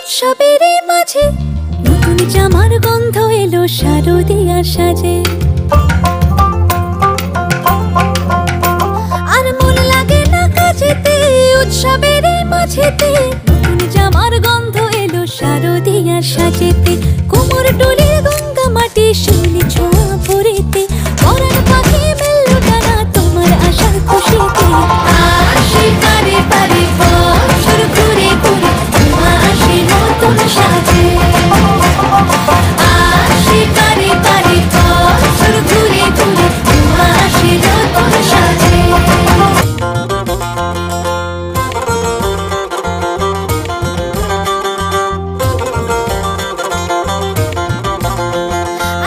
উৎসবের মাঝে নতুন জামার গন্ধ এলো শারদিয়ার সাজে। আর মন লাগে না কাজেতে, উৎসবের মাঝেতে নতুন জামার গন্ধ এলো শারদিয়ার সাজেতে। কোমর ডোলে গঙ্গা মাটি শিউলি ছোঁয়া ভরেতে, পরাণ পাখি মেললো ডানা তোমার আশার খুশিতে। আসে পারে পারে বছর ঘুরে ঘুরে তোমা আসে নতুন সাজে। আসে পারে পারে বছর ঘুরে ঘুরে তোমা আসে নতুন সাজে।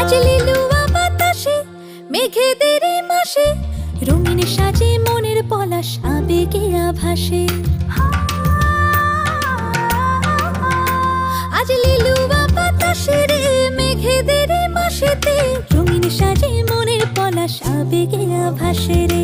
আজ লিলুয়া বাতাসে মেঘেদের মাসে রঙিন সাজে মনের পলাশ আবেগে আভাসে। আজ লিলুয়া বাতাসে রে মেঘেদের মাসেতে রঙিন সাজে মনের পলাশ আবেগে আভাসে রে।